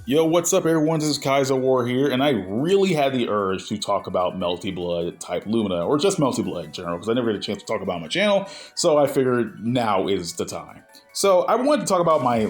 Yo, what's up, everyone? This is Kaiser War here, and I really had the urge to talk about Melty Blood type Lumina, or just Melty Blood in general, because I never had a chance to talk about it on my channel, so I figured now is the time. So I wanted to talk about my,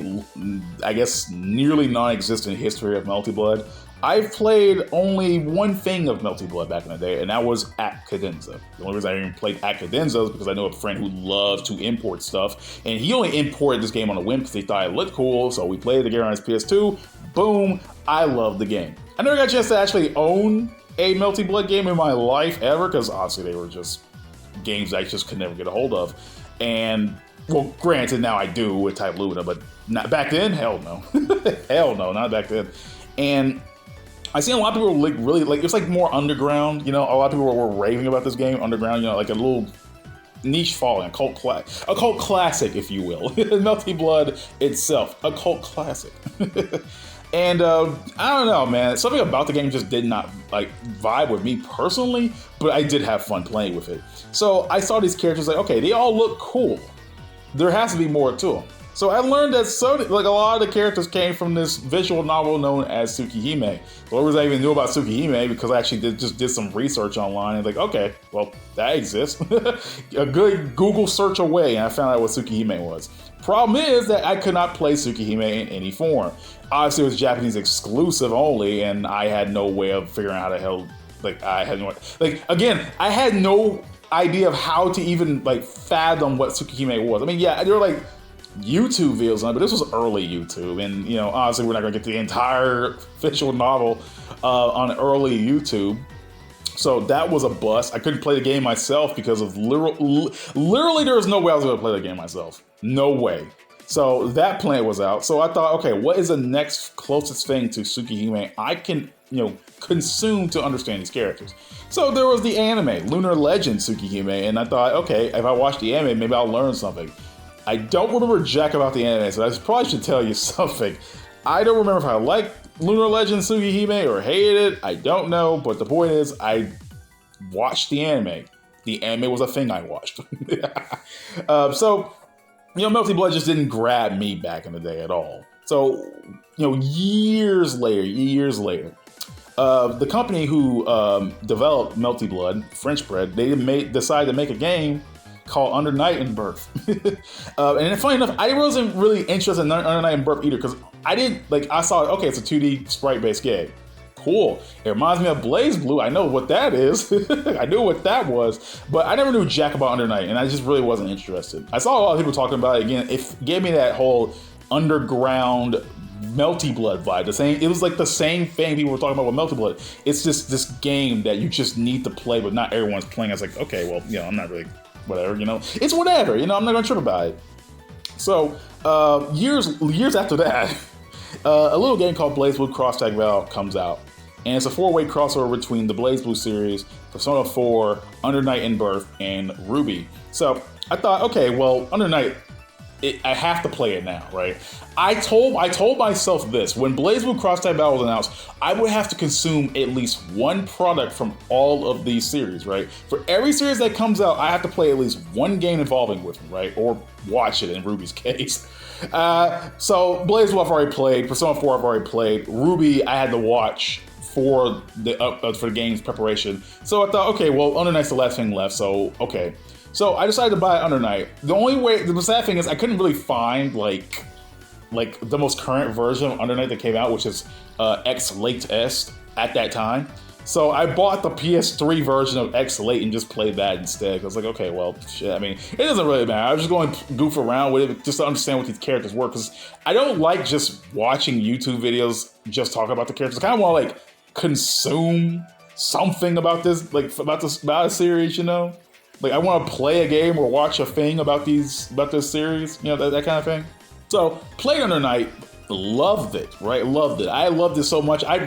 I guess, nearly non-existent history of Melty Blood. I've played only one thing of Melty Blood back in the day, and that was at Cadenza. The only reason I even played at Cadenza is because I know a friend who loves to import stuff, and he only imported this game on a whim because he thought it looked cool, so we played the game on his PS2. Boom, I love the game. I never got a chance to actually own a Melty Blood game in my life ever, because obviously they were just games I just could never get a hold of. And, well, granted, now I do with Type Lumina, but not back then, hell no. Hell no, not back then. And I seen a lot of people like really like, it was like more underground, you know, a lot of people were raving about this game, underground, you know, like a little niche following, a cult classic, if you will. Melty Blood itself, a cult classic. And I don't know, man, something about the game just did not like vibe with me personally, but I did have fun playing with it. So I saw these characters like, okay, they all look cool. There has to be more to them. So I learned that like a lot of the characters came from this visual novel known as Tsukihime. The only reason I even knew about Tsukihime because I actually just did some research online and like, okay, well, that exists. A good Google search away, and I found out what Tsukihime was. Problem is that I could not play Tsukihime in any form. Obviously, it was Japanese exclusive only, and I had no way of figuring out how the hell, like, I had no, like, again, I had no idea of how to even, like, fathom what Tsukihime was. I mean, yeah, there were, like, YouTube videos on it, but this was early YouTube, and, you know, obviously we're not gonna get the entire visual novel on early YouTube. So that was a bust. I couldn't play the game myself because of literally there was no way I was gonna play the game myself. No way. So that plan was out. So I thought, okay, what is the next closest thing to Tsukihime I can, you know, consume to understand these characters? So there was the anime, Lunar Legend Tsukihime, and I thought, okay, if I watch the anime, maybe I'll learn something. I don't remember jack about the anime, so I probably should tell you something. I don't remember if I liked Lunar Legend Tsukihime or hated it. I don't know, but the point is, I watched the anime. The anime was a thing I watched. So, you know, Melty Blood just didn't grab me back in the day at all. So, you know, years later, the company who developed Melty Blood, French bread, they decided to make a game called Under Night and Birth. And funny enough, I wasn't really interested in Under Night and Birth either, because I didn't, like, I saw, okay, it's a 2D sprite-based game. Cool. It reminds me of Blaze Blue. I know what that is. I knew what that was, but I never knew jack about Under Night, and I just really wasn't interested. I saw a lot of people talking about it again. It gave me that whole underground Melty Blood vibe. It was like the same thing people were talking about with Melty Blood. It's just this game that you just need to play, but not everyone's playing. I was like, okay, well, you know, I'm not really whatever, you know. It's whatever, you know, I'm not gonna trip about it. So, years after that, a little game called Blaze Blue Cross Tag Val comes out. And it's a 4-way crossover between the Blaze Blue series, Persona 4, Under Night and Birth, and Ruby. So I thought, okay, well, Under Night, I have to play it now, right? I told myself this: when Blaze Blue Cross Tag Battle was announced, I would have to consume at least one product from all of these series, right? For every series that comes out, I have to play at least one game involving with them, right? Or watch it in Ruby's case. So Blaze Blue I've already played, Persona 4 I've already played, Ruby I had to watch for the game's preparation. So I thought, okay, well, Under Night's the last thing left, so okay. So I decided to buy Under Night. The sad thing is I couldn't really find like the most current version of Under Night that came out, which is X Late Est at that time. So I bought the PS3 version of X Late and just played that instead. I was like, okay, well, shit, I mean, it doesn't really matter. I was just going to goof around with it just to understand what these characters were, because I don't like just watching YouTube videos just talk about the characters. I kind of want to like consume something about this, like about a series, you know? Like I want to play a game or watch a thing about this series, you know, that kind of thing. So played Under Night, loved it, right? Loved it. I loved it so much. I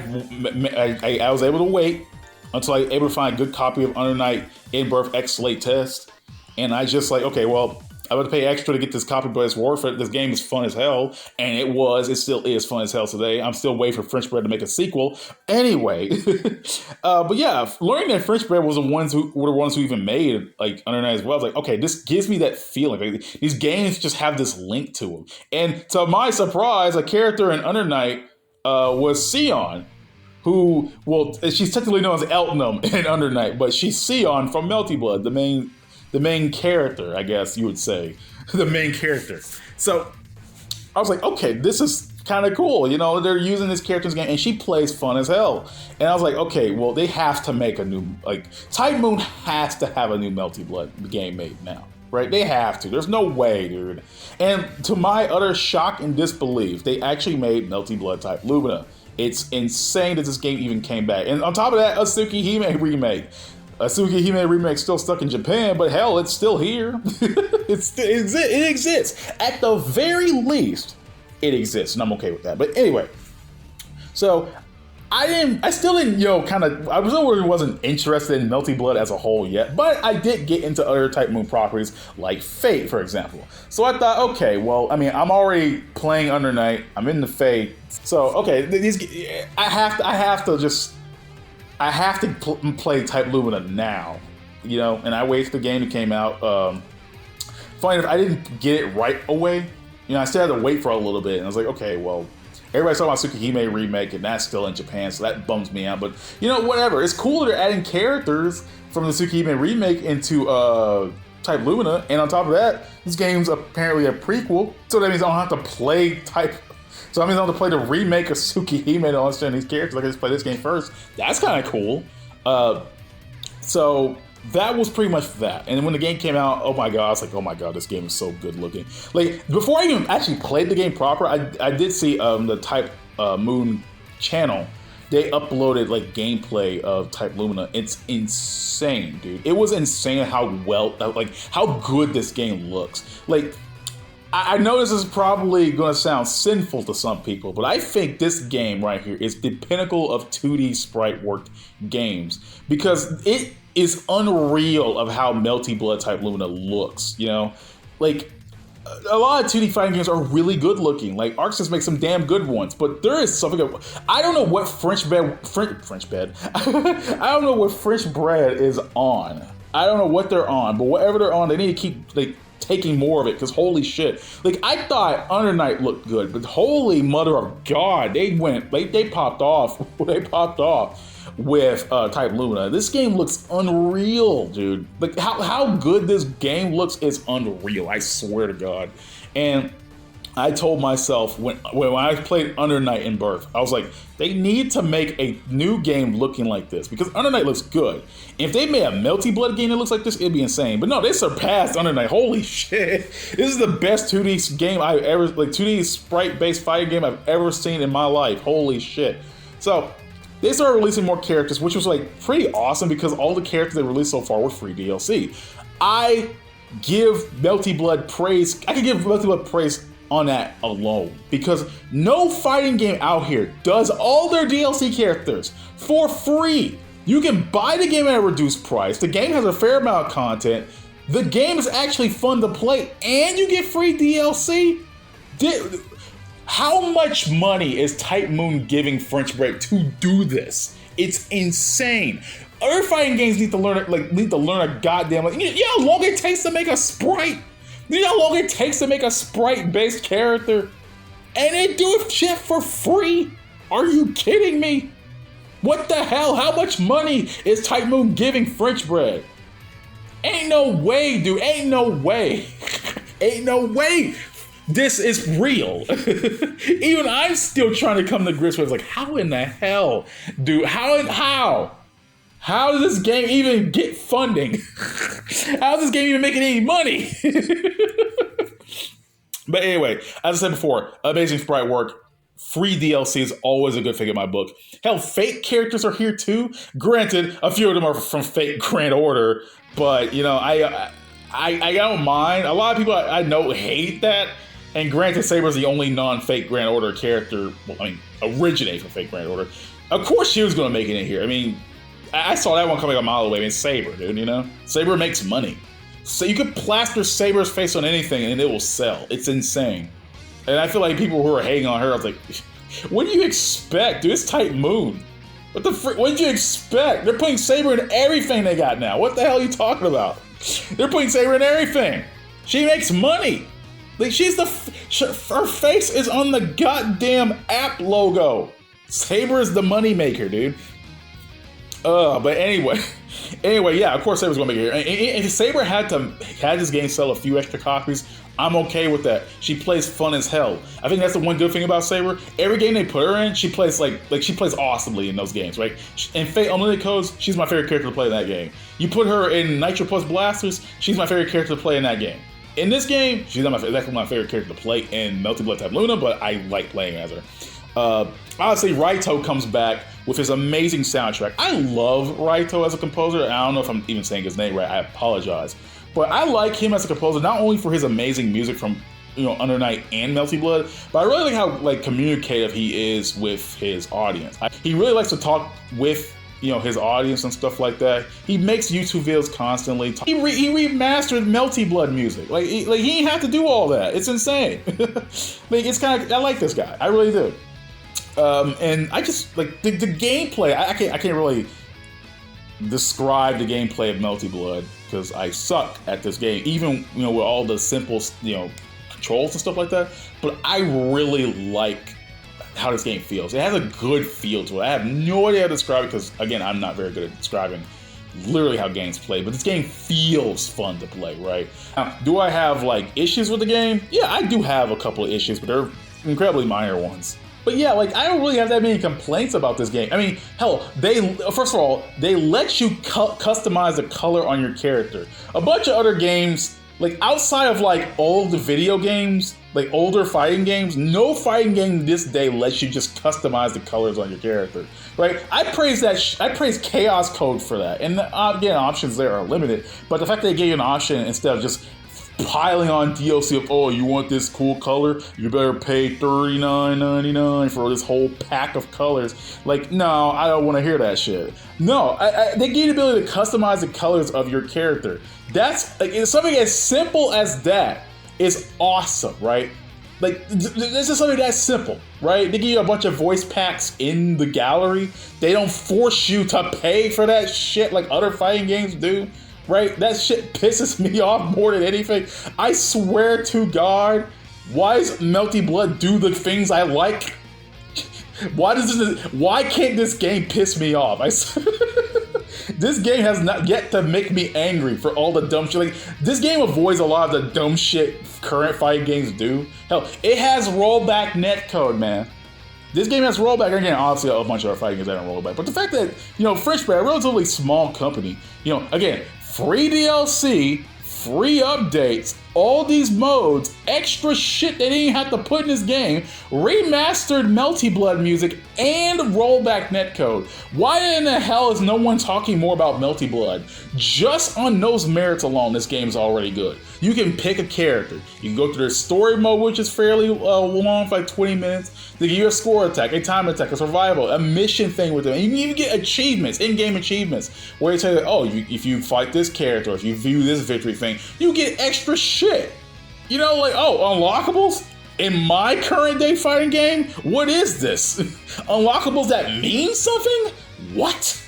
was able to wait until I was able to find a good copy of Under Night in Birth X Late Test, and I just like, okay, well, I would pay extra to get this copy, but it's worth it. This game is fun as hell, and it still is fun as hell today. I'm still waiting for French Bread to make a sequel. Anyway, but yeah, learning that French Bread was the ones who even made like Under Night as well. I was like, okay, this gives me that feeling. Like, these games just have this link to them, and to my surprise, a character in Under Night was Sion, who, well, she's technically known as Eltnum in Under Night, but she's Sion from Melty Blood, the main character, I guess you would say, the main character. So I was like, okay, this is kind of cool. You know, they're using this character in this game, and she plays fun as hell. And I was like, okay, well, they have to make a new, like, Type Moon has to have a new Melty Blood game made now, right? They have to. There's no way, dude. And to my utter shock and disbelief, they actually made Melty Blood type Lumina. It's insane that this game even came back. And on top of that, a Tsukihime remake. A Tsukihime remake still stuck in Japan, but hell, it's still here. It exists. At the very least, it exists, and I'm okay with that. But anyway, so I still didn't, I wasn't interested in Melty Blood as a whole yet, but I did get into other Type Moon properties like Fate, for example. So I thought, okay, well, I mean, I'm already playing Under Night, I'm in the Fate, so okay, I have to play Type Lumina now, and I waited for the game that came out. Funny enough, I didn't get it right away. I still had to wait for a little bit, and I was like, okay, well, everybody's talking about Tsukihime remake, and that's still in Japan, so that bums me out. But, whatever. It's cool that they're adding characters from the Tsukihime remake into Type Lumina, and on top of that, this game's apparently a prequel, so that means I don't have to play So that means I don't have to play the remake of Tsukihime to understand these characters. Like, I just play this game first. That's kind of cool. So that was pretty much that. And when the game came out, oh my god, I was like, oh my god, this game is so good looking. Like, before I even actually played the game proper, I did see the Type Moon channel. They uploaded like gameplay of Type Lumina. It's insane, dude. It was insane how good this game looks. Like, I know this is probably going to sound sinful to some people, but I think this game right here is the pinnacle of 2D sprite worked games, because it is unreal of how Melty Blood Type Lumina looks, Like, a lot of 2D fighting games are really good looking. Like, Arc System makes some damn good ones, but there is something I don't know what French bread I don't know what French bread is on. I don't know what they're on, but whatever they're on, they need to keep taking more of it, because holy shit. Like, I thought Under Night looked good, but holy mother of God, they popped off. They popped off with Type Lumina. This game looks unreal, dude. Like, how good this game looks is unreal, I swear to God. And I told myself when I played Under Night in Birth, I was like, they need to make a new game looking like this, because Under Night looks good. If they made a Melty Blood game that looks like this, it'd be insane. But no, they surpassed Under Night. Holy shit. This is the best 2D game I've ever, 2D sprite-based fighting game I've ever seen in my life. Holy shit. So, they started releasing more characters, which was pretty awesome, because all the characters they released so far were free DLC. I give Melty Blood praise. I can give Melty Blood praise on that alone, because no fighting game out here does all their DLC characters for free. You can buy the game at a reduced price. The game has a fair amount of content. The game is actually fun to play, and you get free DLC. How much money is Type Moon giving French Break to do this? It's insane. Other fighting games need to learn a goddamn. You know how long it takes to make a sprite? You know how long it takes to make a sprite-based character? And they do it shit for free? Are you kidding me? What the hell? How much money is Type Moon giving French Bread? Ain't no way, dude. Ain't no way. Ain't no way. This is real. Even I'm still trying to come to grips with, how in the hell, dude? How does this game even get funding? How is this game even making any money? But anyway, as I said before, amazing sprite work. Free DLC is always a good thing in my book. Hell, Fate characters are here too. Granted, a few of them are from Fate Grand Order, but I don't mind. A lot of people I know hate that. And granted, Saber's the only non-Fate Grand Order character, originate from Fate Grand Order. Of course she was going to make it in here. I saw that one coming a mile away. Saber, dude, Saber makes money. So you could plaster Saber's face on anything and it will sell. It's insane. And I feel like people who are hating on her, I was like, what do you expect, dude? It's Type Moon. What did you expect? They're putting Saber in everything they got now. What the hell are you talking about? They're putting Saber in everything. She makes money. Like, her face is on the goddamn app logo. Saber is the moneymaker, dude. But anyway, yeah, of course Saber's gonna make it. And if Saber had this game sell a few extra copies, I'm okay with that. She plays fun as hell. I think that's the one good thing about Saber. Every game they put her in, she plays like she plays awesomely in those games, right? In Fate Unlimited Codes, she's my favorite character to play in that game. You put her in Nitro Plus Blasters, she's my favorite character to play in that game. In this game, she's not exactly my favorite character to play in Melty Blood type Luna, but I like playing as her. Honestly, Raito comes back with his amazing soundtrack. I love Raito as a composer. I don't know if I'm even saying his name right. I apologize. But I like him as a composer, not only for his amazing music from Under Night and Melty Blood, but I really like how communicative he is with his audience. He really likes to talk with his audience and stuff like that. He makes YouTube videos constantly. He remastered Melty Blood music. He didn't have to do all that. It's insane. It's kind of, I like this guy. I really do. And I just the gameplay. I can't really describe the gameplay of Melty Blood because I suck at this game. Even with all the simple controls and stuff like that. But I really like how this game feels. It has a good feel to it. I have no idea how to describe it because, again, I'm not very good at describing literally how games play, but this game feels fun to play, right? Now, do I have issues with the game? Yeah, I do have a couple of issues, but they're incredibly minor ones. But yeah, I don't really have that many complaints about this game. I mean, hell, first of all, they let you customize the color on your character. A bunch of other games, outside of old video games, older fighting games, no fighting game this day lets you just customize the colors on your character, right? I praise Chaos Code for that, and again, options there are limited. But the fact that they gave you an option instead of just piling on DLC of, oh, you want this cool color, you better pay $39.99 for this whole pack of colors. No, I don't want to hear that shit. No, they give you the ability to customize the colors of your character. That's something as simple as that is awesome, right? This is something that's simple, right? They give you a bunch of voice packs in the gallery. They don't force you to pay for that shit like other fighting games do. Right? That shit pisses me off more than anything. I swear to God, why does Melty Blood do the things I like? Why can't this game piss me off? This game has not yet to make me angry for all the dumb shit. This game avoids a lot of the dumb shit current fighting games do. Hell, it has rollback netcode, man. This game has rollback. Again, obviously a bunch of our fighting games that don't rollback. But the fact that, French Bread, a relatively small company, again, free DLC, free updates, all these modes, extra shit they didn't have to put in this game, remastered Melty Blood music, and rollback netcode. Why in the hell is no one talking more about Melty Blood? Just on those merits alone, this game is already good. You can pick a character. You can go through their story mode, which is fairly long, for 20 minutes. They give you a score attack, a time attack, a survival, a mission thing with them. You can even get achievements, in-game achievements, where they say, oh, if you fight this character, or if you view this victory thing, you get extra shit. Unlockables? In my current day fighting game? What is this? Unlockables that mean something? What?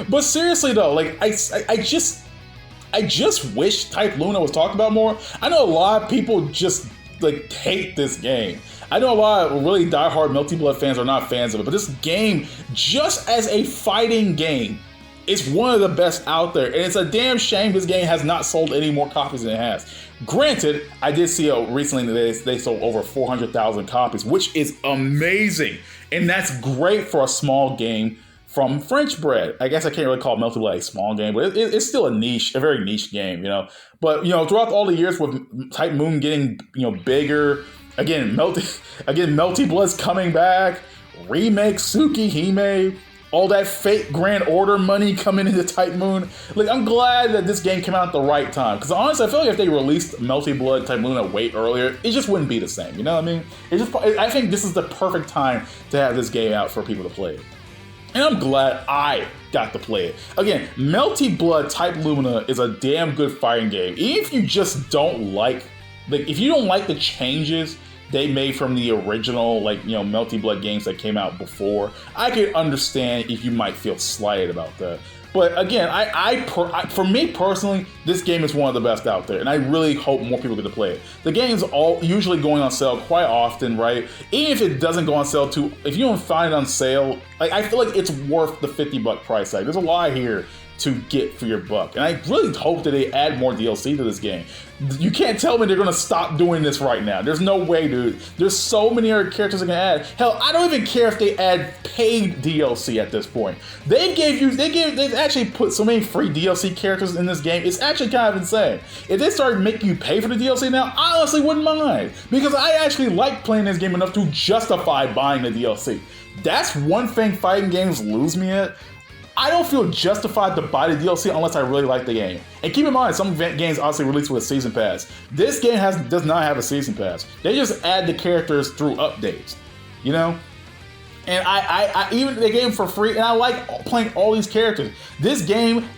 But seriously though, I just wish Type Luna was talked about more. I know a lot of people just hate this game. I know a lot of really diehard Melty Blood fans are not fans of it, but this game, just as a fighting game, is one of the best out there, and it's a damn shame this game has not sold any more copies than it has. Granted, I did see recently that they sold over 400,000 copies, which is amazing, and that's great for a small game from French Bread. I guess I can't really call Melty Blood a small game, but it's still a very niche game, But throughout all the years with Type Moon getting bigger, again Melty Blood's coming back, remake Tsukihime, all that fake Grand Order money coming into Type Moon. I'm glad that this game came out at the right time. Because honestly, I feel like if they released Melty Blood Type Luna way earlier, it just wouldn't be the same. You know what I mean? I think this is the perfect time to have this game out for people to play it. And I'm glad I got to play it. Again, Melty Blood Type Lumina is a damn good fighting game. Even if you just don't if you don't like the changes they made from the original, like, Melty Blood games that came out before, I could understand if you might feel slighted about that. But again, for me personally, this game is one of the best out there, and I really hope more people get to play it. The game's usually going on sale quite often, right? Even if it doesn't go on sale too, if you don't find it on sale, like, I feel like it's worth the $50 price tag. There's a lot here to get for your buck, and I really hope that they add more DLC to this game. You can't tell me they're gonna stop doing this right now. There's no way, dude. There's so many other characters they can add. Hell, I don't even care if they add paid DLC at this point. They've actually put so many free DLC characters in this game. It's actually kind of insane. If they started making you pay for the DLC now, I honestly wouldn't mind, because I actually like playing this game enough to justify buying the DLC. That's one thing fighting games lose me at. I don't feel justified to buy the DLC unless I really like the game. And keep in mind, some games obviously release with a season pass. This game does not have a season pass. They just add the characters through updates, And I even they gave them for free, and I like playing all these characters. This game,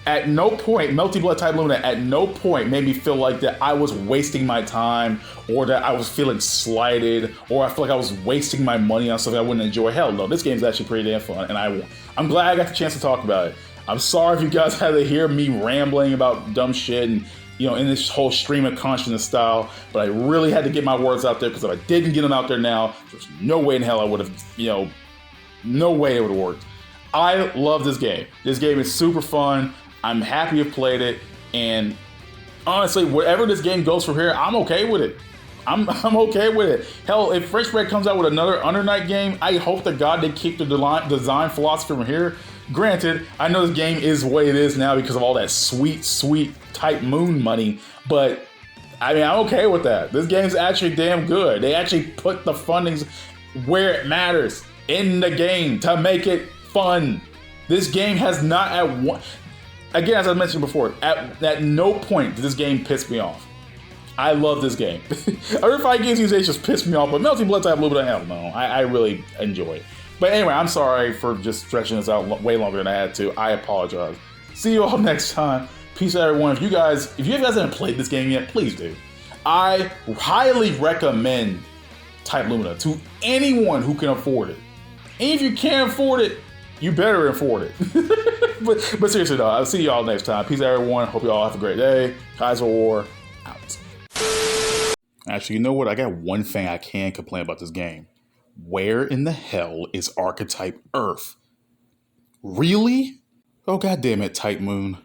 at no point, Melty Blood type Lumina, at no point made me feel like that I was wasting my time, or that I was feeling slighted, or I feel like I was wasting my money on something I wouldn't enjoy. Hell no, this game's actually pretty damn fun, and I'm glad I got the chance to talk about it. I'm sorry if you guys had to hear me rambling about dumb shit and, in this whole stream of consciousness style, but I really had to get my words out there, because if I didn't get them out there now, there's no way in hell I would have, no way it would have worked. I love this game. This game is super fun. I'm happy I've played it, and honestly, wherever this game goes from here, I'm okay with it. I'm okay with it. Hell, if Fresh Bread comes out with another Under Night game, I hope to God they keep the design philosophy from here. Granted, I know this game is the way it is now because of all that sweet Type Moon money, but I mean, I'm okay with that. This game's actually damn good. They actually put the fundings where it matters, in the game, to make it fun. This game has not again, as I mentioned before, at no point did this game piss me off. I love this game. Other fighting games these days just piss me off, but Melty Blood type Lumina, hell no. I really enjoy it. But anyway, I'm sorry for just stretching this out way longer than I had to. I apologize. See you all next time. Peace out, everyone. If you guys haven't played this game yet, please do. I highly recommend Type Lumina to anyone who can afford it. And if you can't afford it, you better afford it. but seriously though, I'll see y'all next time. Peace out, everyone. Hope y'all have a great day. Kaiser War out. Actually, you know what? I got one thing I can complain about this game. Where in the hell is Archetype Earth? Really? Oh, goddamn it, Type Moon.